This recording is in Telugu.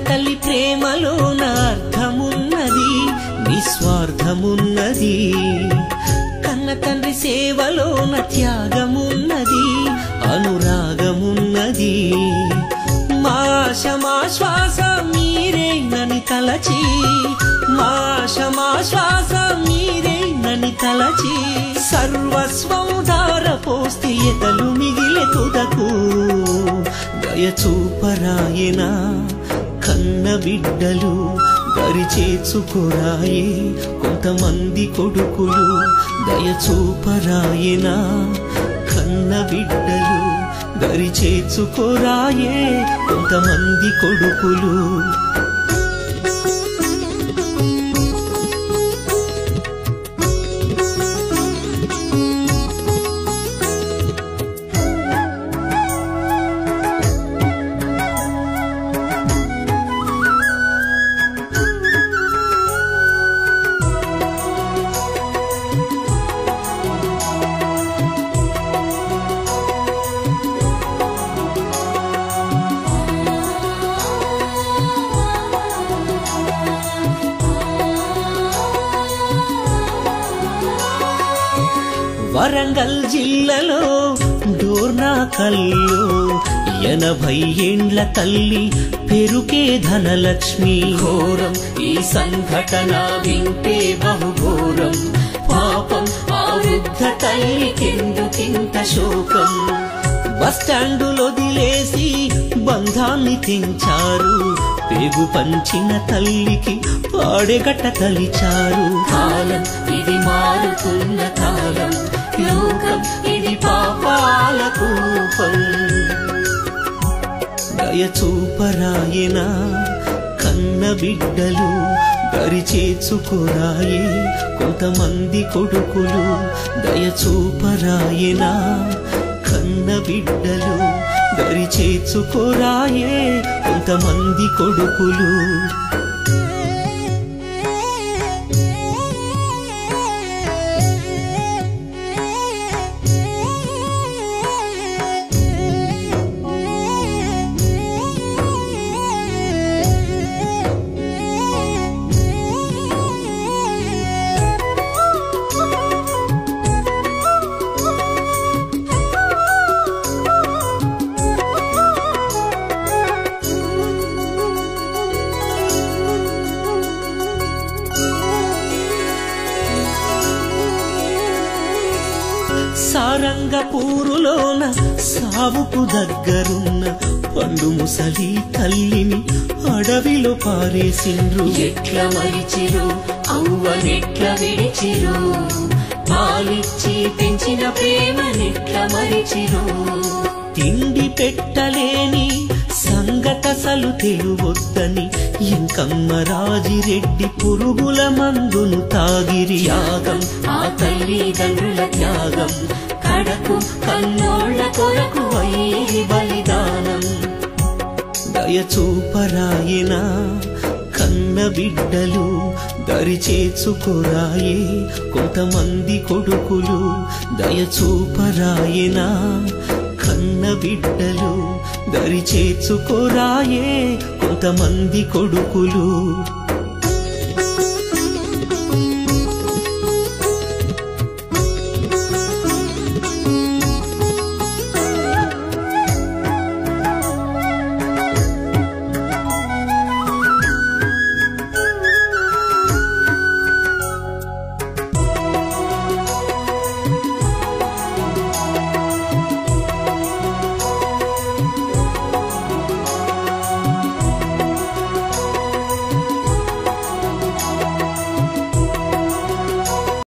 తల్లి ప్రేమలోన అర్థమున్నది, నిస్వార్థమున్నది. కన్న తండ్రి సేవలోన త్యాగమున్నది, అనురాగమున్నది. మా శ్వాస మీరేనని తలచి, మా శ్వాస మీరేనని తలచి, సర్వస్వం ధారపోస్తే ఎదలు మిగిలే తుదకు. దయచూపరాయన కన్న బిడ్డలు, దరిచేర్చుకోరాయే కొంతమంది కొడుకులు. దయచూపరాయన కన్న బిడ్డలు, దరిచేర్చుకోరాయే కొంతమంది కొడుకులు. వరంగల్ జిల్లాలో డోర్నాకల్లో 80 ఏండ్ల తల్లి పెరుకే ధనలక్ష్మి. ఘోరం ఈ సంఘటన వింటే బహుఘోరం, పాపం ఆ వృద్ధ తల్లికెందుకింత శోకం. బస్టాండులో వదిలేసి బంధాన్ని తెంచారు, పేగు పంచిన తల్లికి పాడెగట్ట తలిచారు. కాలం ఇది మారుతున్న కాలం, లోకం ఇది పాపాల కూపం. దయచూపరాయన కన్న బిడ్డలు, దరిచేర్చుకోరాయే కొంతమంది కొడుకులు. దయచూపరాయన కన్న బిడ్డలు, దరిచేర్చుకోరాయే కొంతమంది కొడుకులు. సారంగపూరులోన సావుకు దగ్గరున్న పండు ముసలి తల్లిని అడవిలో పారేసిండ్రు. ఎట్ల మరిచిరు అవ్వనెట్ల విడిచిరు, పాలిచ్చి పెంచిన ప్రేమనెట్ల మరిచిరు. తిండి పెట్టలేని సంగతసలు తెలువొద్దని ఎంకమ్మ రాజిరెడ్డి పురుగుల మందును తాగిరి. త్యాగం ఆ తల్లిదండ్రుల త్యాగం, కడకు కన్నోళ్ల కొరకు వైరి బలిదానం. దయచూపరాయన కన్న బిడ్డలు, దరిచేర్చుకోరాయే కొంతమంది కొడుకులు. దయచూపరాయన కన్న బిడ్డలు, దరిచేర్చుకోరాయే కొంతమంది కొడుకులు.